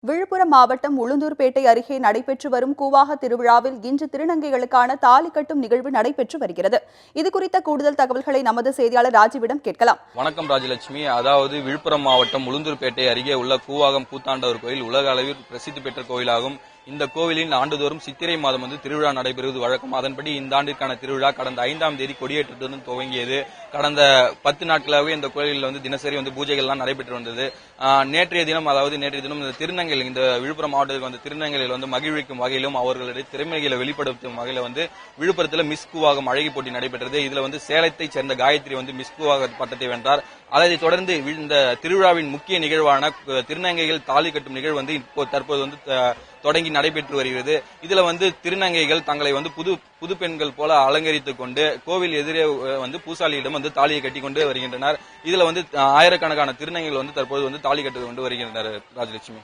விழுப்புரம் மாவட்டம் உளுந்தூர்பேட்டை அருகே நடைபெற்று வரும் கூவாக திருவிழாவில் இன்று திருநங்கைகளுக்கான தாலி கட்டும் நிகழ்வு நடைபெற்று வருகிறது. இதுகுறித்த கூடுதல் தகவல்களை நமது செய்தியாளர் ராஜுவிடம் கேட்கலாம். வணக்கம் ராஜலட்சுமி. அதாவது விழுப்புரம் மாவட்டம் உளுந்தூர்பேட்டை அருகே உள்ள கூவாகம் கூத்தாண்டவர் கோயில் உலக அளவில் பிரசித்தி பெற்ற கோயிலாகும். இந்த கோவிலில் ஆண்டுதோறும் சித்திரை மாதம் திருவிழா நடைபெறுவது வழக்கம். அதன்படி இந்த ஆண்டிற்கான திருவிழா கடந்த 5ஆம் தேதி கொடியேற்றத்துடன் துவங்கியது. கடந்த 10 நாட்களாகவே இந்த கோயிலில் தினசரி பூஜைகள்லாம் நடைபெற்று வந்தது. நேற்றைய தினம் இந்த திருநங்கைகள் இந்த விழுப்புரம் மாவட்டத்தில் திருநங்கைகள் மகிழ்விக்கும் வகையிலும் அவர்களுடைய திறமைகளை வெளிப்படுத்தும் வகையில விழுப்புரத்தில் மிஸ் கூவாகம் அழகி போட்டி நடைபெற்றது. இதுல சேலத்தை சேர்ந்த காயத்ரி மிஸ் கூவாக பட்டத்தை வென்றார். அதைத் தொடர்ந்து இந்த திருவிழாவின் முக்கிய நிகழ்வான திருநங்கைகள் தாலி கட்டும் நிகழ்வு இப்போ தற்போது தொடங்கி நடைபெற்று வருகிறது. இதுல திருநங்கைகள் தங்களை புது பெண்கள் போல அலங்கரித்துக் கொண்டு கோவில் எதிரே பூசாலியிடம் தாலியை கட்டி கொண்டு வருகின்றனர். இதுல ஆயிரக்கணக்கான திருநங்கைகள் தற்போது தாலி கட்டி கொண்டு வருகின்றனர். ராஜலட்சுமி.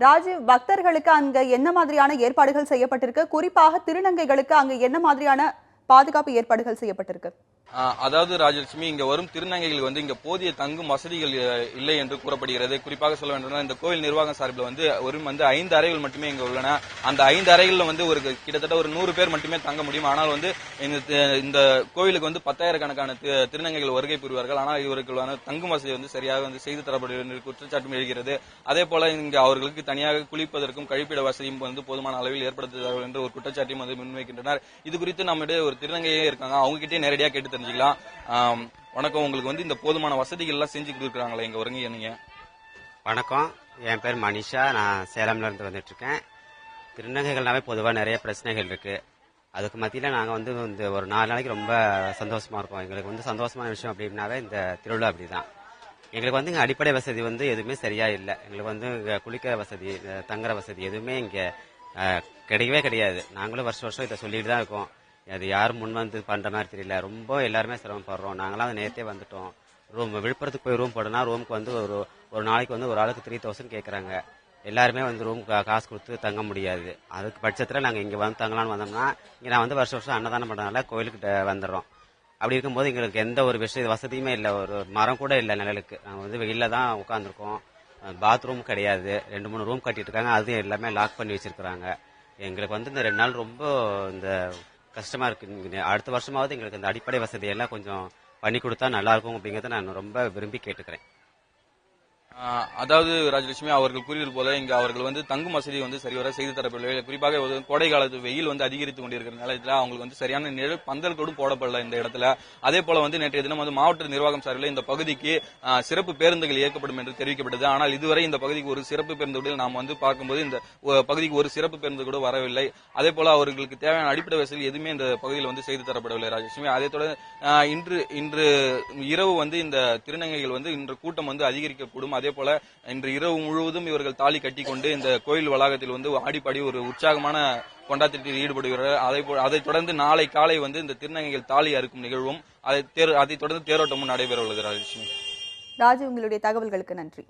ராஜீவ், பக்தர்களுக்கு அங்க என்ன மாதிரியான ஏற்பாடுகள் செய்யப்பட்டிருக்கு? குறிப்பாக திருநங்கைகளுக்கு அங்க என்ன மாதிரியான பாதுகாப்பு ஏற்பாடுகள் செய்யப்பட்டிருக்கு? அதாவது ராஜலட்சுமி, இங்க வரும் திருநங்கைகள் இங்க போதிய தங்கும் வசதிகள் இல்லை என்று கூறப்படுகிறது. குறிப்பாக சொல்ல வேண்டும், இந்த கோவில் நிர்வாகம் சார்பில் ஒரு 5 அறைகள் மட்டுமே இங்க உள்ளன. அந்த 5 அறைகள்ல ஒரு கிட்டத்தட்ட ஒரு 100 பேர் மட்டுமே தங்க முடியும். ஆனால் இந்த கோவிலுக்கு 10,000 கணக்கான திருநங்கைகள் வருகை புரிவார்கள். ஆனால் இவர்களுக்கான தங்கும் வசதி சரியாக செய்து தரப்படுகிறது குற்றச்சாட்டும் எழுகிறது. அதே போல இங்க அவர்களுக்கு தனியாக குளிப்பதற்கும் கழிப்பிட வசதியும் போதுமான அளவில் ஏற்படுத்துகிறார்கள் என்று ஒரு குற்றச்சாட்டையும் முன்வைக்கின்றனர். இது குறித்து நம்மிடையே ஒரு திருநங்கையே இருக்காங்க, அவங்க கிட்டே நேரடியாக கேட்டு தெரிஞ்சுக்கலாம். வணக்கம், உங்களுக்கு இந்த போதுமான வசதிகள் எல்லாம் செஞ்சு கொடுக்குறாங்களா? எங்க வருங்க நீங்க? வணக்கம், என் பேர் மனிஷா. நான் சேலம்ல இருந்து வந்துட்டு இருக்கேன். திருநங்கைகள்னாவே பொதுவாக நிறைய பிரச்சனைகள் இருக்கு. அதுக்கு மத்தியில நாங்க இந்த ஒரு 4 நாளைக்கு ரொம்ப சந்தோஷமா இருக்கோம். எங்களுக்கு சந்தோஷமான விஷயம் அப்படின்னாவே இந்த திருவிழா அப்படிதான். எங்களுக்கு இங்க அடிப்படை வசதி எதுவுமே சரியா இல்லை. எங்களுக்கு குளிக்கிற வசதி, தங்குற வசதி எதுவுமே இங்க கிடையவே கிடையாது. நாங்களும் வருஷம் இதை சொல்லிட்டு தான் இருக்கோம். அது யாரும் முன் பண்ற மாதிரி தெரியல. ரொம்ப எல்லாருமே சிரமப்படுறோம். நாங்களாம் நேரத்தே வந்துட்டோம். விழுப்புரத்துக்கு போய் ரூம் போடனா ரூமுக்கு ஒரு நாளைக்கு ஒரு ஆளுக்கு 3000 கேட்கறாங்க. எல்லாருமே ரூம் காசு கொடுத்து தங்க முடியாது. அதுக்கு பட்சத்துல நாங்க இங்க தங்கலாம்னு வந்தோம்னா, இங்க நான் வருஷம் அன்னதானம் பண்றதுனால கோயிலுக்கு வந்துடுறோம். அப்படி இருக்கும்போது எங்களுக்கு எந்த ஒரு வசதியுமே இல்லை. ஒரு மரம் கூட இல்லை நிழலுக்கு. நாங்க வெயில தான் உட்காந்துருக்கோம். பாத்ரூம் கிடையாது. 2-3 ரூம் கட்டிட்டு இருக்காங்க. அது எல்லாமே லாக் பண்ணி வச்சிருக்காங்க. எங்களுக்கு இந்த 2 நாள் ரொம்ப கஷ்டமா இருக்கு. அடுத்த வருஷமாவது எங்களுக்கு இந்த அடிப்படை வசதி எல்லாம் கொஞ்சம் பண்ணி கொடுத்தா நல்லா இருக்கும் அப்படிங்கறத நான் ரொம்ப விரும்பி கேட்டுக்கிறேன். அதாவது ராஜலட்சுமி, அவர்கள் கூறியது போல இங்க அவர்கள் தங்கும் வசதி சரிவர செய்து தரப்படவில்லை. குறிப்பாக கோடை காலத்து வெயில் அதிகரித்துக் கொண்டிருக்கிற நேரத்தில் அவங்களுக்கு சரியான நிழல் பந்தல் கூட போடப்படல இந்த இடத்துல. அதே போல நேற்றைய தினம் மாவட்ட நிர்வாகம் சார்பில் இந்த பகுதிக்கு சிறப்பு பேருந்துகள் இயக்கப்படும் என்று தெரிவிக்கப்பட்டது. ஆனால் இதுவரை இந்த பகுதிக்கு ஒரு சிறப்பு பேருந்து நாம் பார்க்கும்போது இந்த பகுதிக்கு ஒரு சிறப்பு பேருந்து கூட வரவில்லை. அதே போல அவர்களுக்கு தேவையான அடிப்படை வசதி எதுவுமே இந்த பகுதியில் செய்து தரப்படவில்லை. ராஜலட்சுமி, அதே தொடர்ந்து இன்று இரவு இந்த திருநங்கைகள் இன்று கூட்டம் அதிகரிக்கக்கூடும். அதே போல இன்று இரவு முழுவதும் இவர்கள் தாலி கட்டி கொண்டு இந்த கோயில் வளாகத்தில் ஆடிப்பாடி ஒரு உற்சாகமான கொண்டாட்டத்தில் ஈடுபடுகிறார்கள். அதைத் தொடர்ந்து நாளை காலை இந்த திருநங்கைகள் தாலி அறுக்கும் நிகழ்வும் அதைத் தொடர்ந்து தேரோட்டமும் நடைபெற உள்ளது. ராஜலட்சுமி. ராஜு, உங்களுடைய தகவல்களுக்கு நன்றி.